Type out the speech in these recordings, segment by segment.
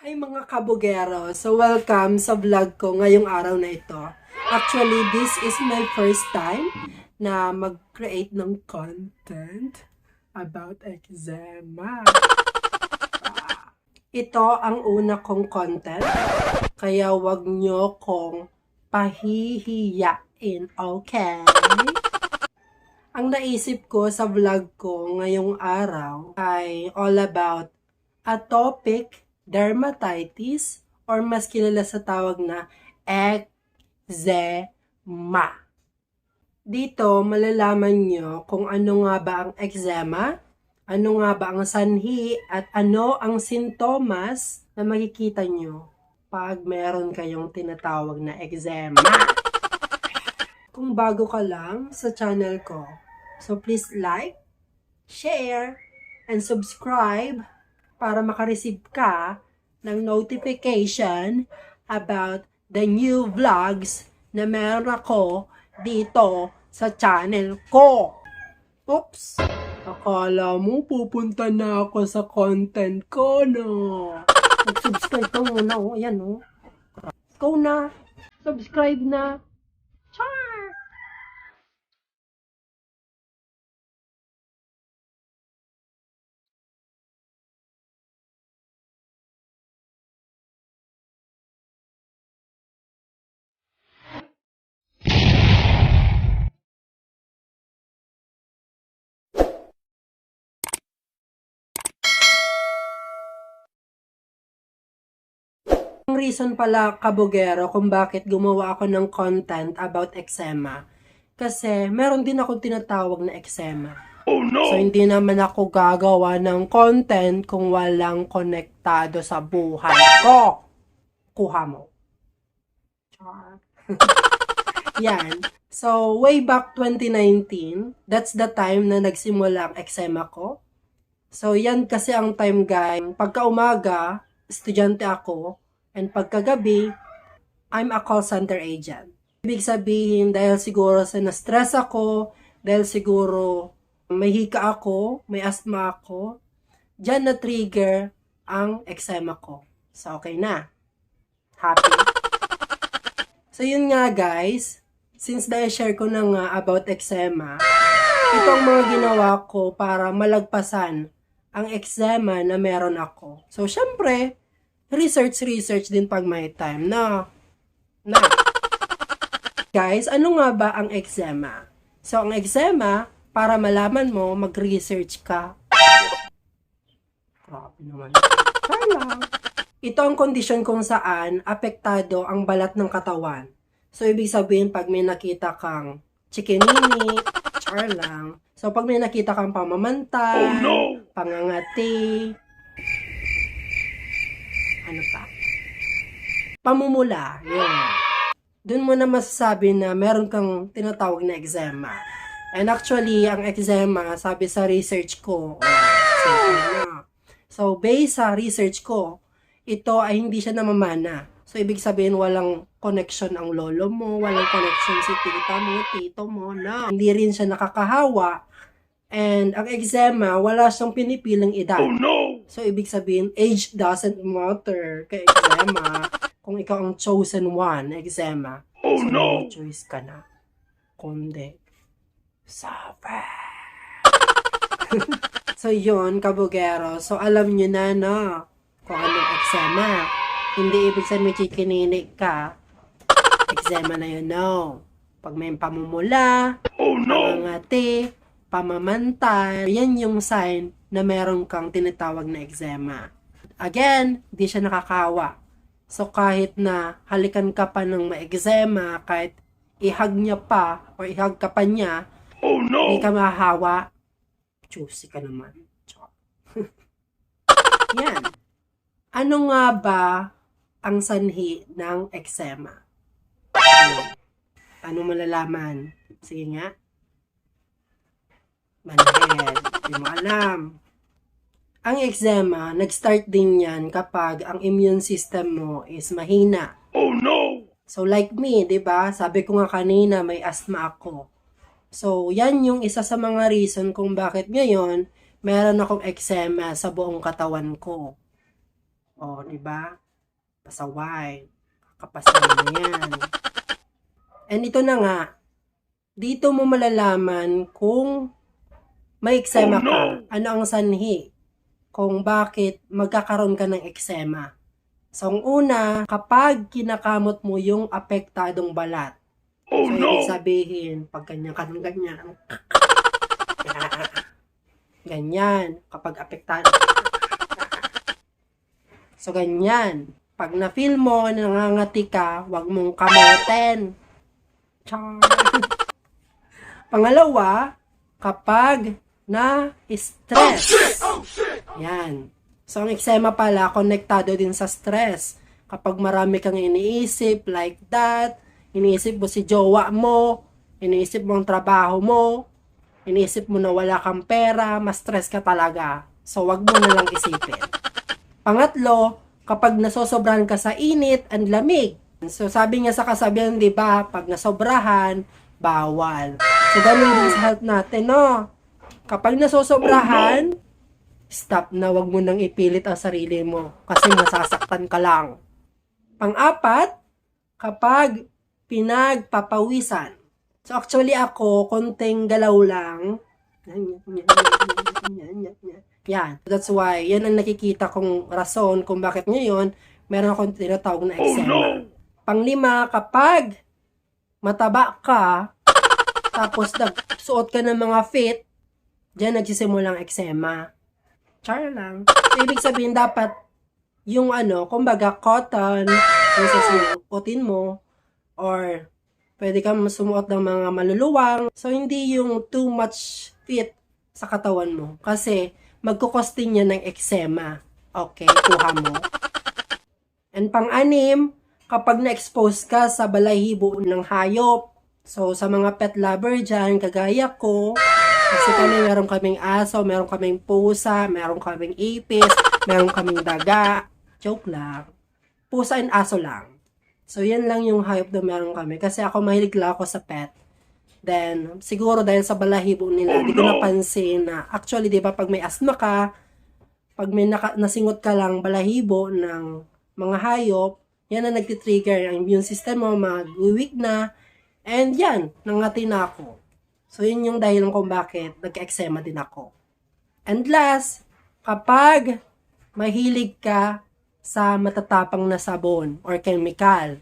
Hi mga kabugero! So welcome sa vlog ko ngayong araw na ito. Actually, this is my first time na mag-create ng content about eczema. Ito ang una kong content, kaya wag nyo kong pahihiyain, okay? Ang naisip ko sa vlog ko ngayong araw ay all about atopic dermatitis or mas kilala sa tawag na eczema. Dito, malalaman nyo kung ano nga ba ang eczema, ano nga ba ang sanhi, at ano ang sintomas na makikita nyo pag meron kayong tinatawag na eczema. Kung bago ka lang sa channel ko, so please like, share, and subscribe para makareceive ka ng notification about the new vlogs na meron ako dito sa channel ko. Oops! Akala mo pupunta na ako sa content ko, no? Mag-subscribe ka muna, oh. Ayan, oh. Go na. Subscribe na. Char! Ang reason pala, kabugero, kung bakit gumawa ako ng content about eczema. Kasi meron din akong tinatawag na eczema. Oh no! So, hindi naman ako gagawa ng content kung walang konektado sa buhay ko. Kuha mo. Char. Yan. So, way back 2019, that's the time na nagsimula ang eczema ko. So, yan kasi ang time, guys. Pagka umaga, estudyante ako. And pagkagabi, I'm a call center agent. Ibig sabihin, dahil siguro sa na-stress ako, dahil siguro may hika ako, may asthma ako, dyan na-trigger ang eczema ko. So, okay na. Happy? So, yun nga guys, since dahil share ko na nga about eczema, ito ang mga ginawa ko para malagpasan ang eczema na meron ako. So, syempre, research din pag may time na. Guys, ano nga ba ang eczema? So, ang eczema, para malaman mo, mag-research ka. Grabe naman. Lang. Ito ang kondisyon kung saan apektado ang balat ng katawan. So, ibig sabihin, pag may nakita kang chikinini, char lang. So, pag may nakita kang pamamantan, Oh no! pangangati, ano pa? Pamumula, yun. Doon mo na masasabi na meron kang tinatawag na eczema. And actually, ang eczema, sabi sa research ko, so based sa research ko, ito ay hindi siya namamana. So, ibig sabihin, walang connection ang lolo mo, walang connection si tita mo, tito mo, no. Hindi rin siya nakakahawa. And ang eczema, wala siyang pinipiling edad. Oh no! So, ibig sabihin, age doesn't matter kay eczema. Kung ikaw ang chosen one, eczema, Oh so no! may choice ka na. Kundi, suffer. So, yun, kabugero. So, alam nyo na, no? Kung anong eczema. Hindi ibig sabihin may chikinini ka. Eczema na yun, no? Pag may pamumula, Oh no! pangangati, pamamantan, yan yung sign na meron kang tinatawag na eczema. Again, di siya nakakawa. So, kahit na halikan ka pa ng ma-eczema, kahit ihag niya pa, o ihag ka pa niya, Oh no! hindi ka mahahawa, juicy ka naman. Yan. Ano nga ba ang sanhi ng eczema? Ano malalaman? Sige nga. Manhead. Hindi mo alam. Ang eczema, nag-start din yan kapag ang immune system mo is mahina. Oh no! So like me, 'di ba? Sabi ko nga kanina may asthma ako. So yan yung isa sa mga reason kung bakit ngayon meron akong eczema sa buong katawan ko. O, di ba? Pasaway. Kapasaway na yan. And ito na nga, dito mo malalaman kung may eksema ka. Ano ang sanhi kung bakit magkakaroon ka ng eksema. So, ang una, kapag kinakamot mo yung apektadong balat. So, ibig sabihin, pag ganyan ka ng ganyan, ganyan, kapag apektado. So, ganyan. Pag na-feel mo, nangangati ka, wag mong kamutin. Char. Pangalawa, kapag na-stress. Yan. So, ang eksema pala, konektado din sa stress. Kapag marami kang iniisip, like that, iniisip mo si jowa mo, iniisip mo ang trabaho mo, iniisip mo na wala kang pera, ma-stress ka talaga. So, wag mo na lang isipin. Pangatlo, kapag nasosobrahan ka sa init and lamig. So, sabi nga sa kasabihan, di ba, pag nasobrahan, bawal. So, ganun din sa health natin, no? Kapag nasosobrahan, stop na, wag mo nang ipilit ang sarili mo kasi masasaktan ka lang. Pang-apat, kapag pinagpapawisan. So actually ako, konting galaw lang. Yan. That's why, yan ang nakikita kong rason kung bakit ngayon meron akong tinatawag na eksema. Pang-lima, kapag mataba ka, tapos nagsuot ka ng mga fit, diyan nagsisimulang eksema. Char lang. So, ibig sabihin, dapat yung kumbaga, cotton, yung susuotin mo, or pwede kang sumuot ng mga maluluwang. So, hindi yung too much fit sa katawan mo. Kasi, magkukostin niya ng eksema. Okay, kuha mo. And pang-anim, kapag na-expose ka sa balahibo ng hayop. So, sa mga pet lover dyan, kagaya ko, kasi meron kaming aso, meron kaming pusa, meron kaming ipis, meron kaming daga. Joke lang. Pusa and aso lang. So, yan lang yung hayop na meron kami. Kasi ako mahilig lang ako sa pet. Then, siguro dahil sa balahibo nila, di ko napansin na, actually, di ba, pag may asthma ka, pag may nasingot ka lang balahibo ng mga hayop, yan na nagtitrigger. Ang immune system mo mag-weak na. And yan, nangati na ako. So, yun yung dahilan kung bakit nagka-eksema din ako. And last, kapag mahilig ka sa matatapang na sabon or chemical.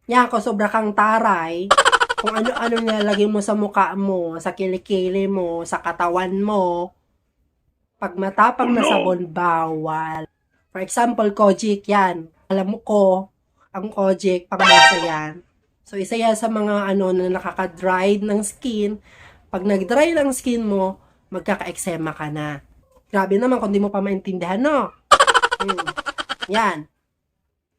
Yan, kung sobra kang taray, kung ano-ano nilalagay mo sa mukha mo, sa kilikili mo, sa katawan mo, pag matapang na sabon, bawal. For example, Kojic yan. Alam mo ko, ang Kojic, pangmasa yan. So, isa yan sa mga na nakaka-dry ng skin. Pag nag-dry ng skin mo, magkaka-eksema ka na. Grabe naman kung di mo pa maintindihan, no? Yan.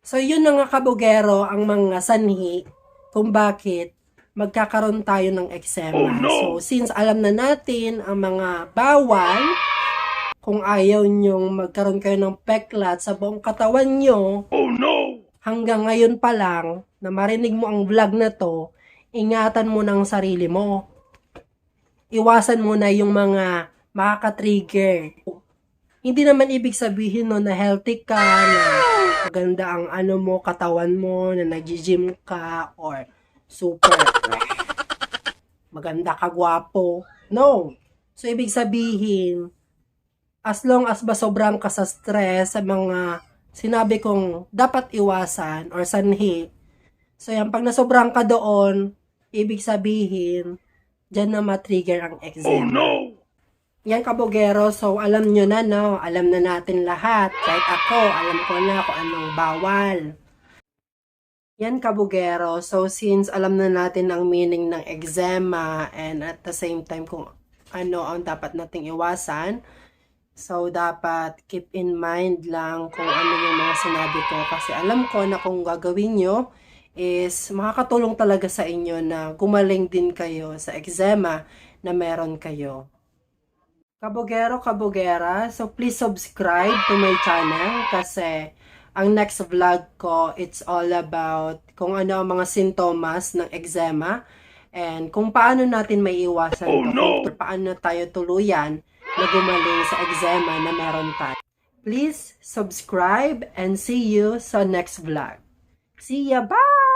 So, yun na nga kabugero ang mga sanhi kung bakit magkakaroon tayo ng eksema. So, since alam na natin ang mga bawal, kung ayaw nyong magkaroon kayo ng peklat sa buong katawan nyo, hanggang ngayon pa lang, na marinig mo ang vlog na to, ingatan mo ng sarili mo. Iwasan mo na yung mga makaka-trigger. Hindi naman ibig sabihin no, na healthy ka, na maganda ang katawan mo, na nag-gym ka, or super maganda ka, gwapo. No. So, ibig sabihin, as long as ba sobrang ka sa stress, sa mga sinabi kong dapat iwasan or sanhi. So, yan, pag nasobrang ka doon, ibig sabihin, dyan na matrigger ang eczema. Yan, kabugero. So, alam nyo na, no? Alam na natin lahat. Kahit ako, alam ko na kung anong bawal. Yan, kabugero. So, since alam na natin ang meaning ng eczema and at the same time kung ano ang dapat nating iwasan, so, dapat keep in mind lang kung ano yung mga sinabi ko. Kasi alam ko na kung gagawin nyo, is makakatulong talaga sa inyo na gumaling din kayo sa eczema na meron kayo. Kabugero, kabugera, so please subscribe to my channel kasi ang next vlog ko, it's all about kung ano ang mga sintomas ng eczema and kung paano natin may iwasan kung paano tayo tuluyan na gumaling sa eczema na meron tayo. Please subscribe and see you sa next vlog. See ya! Bye!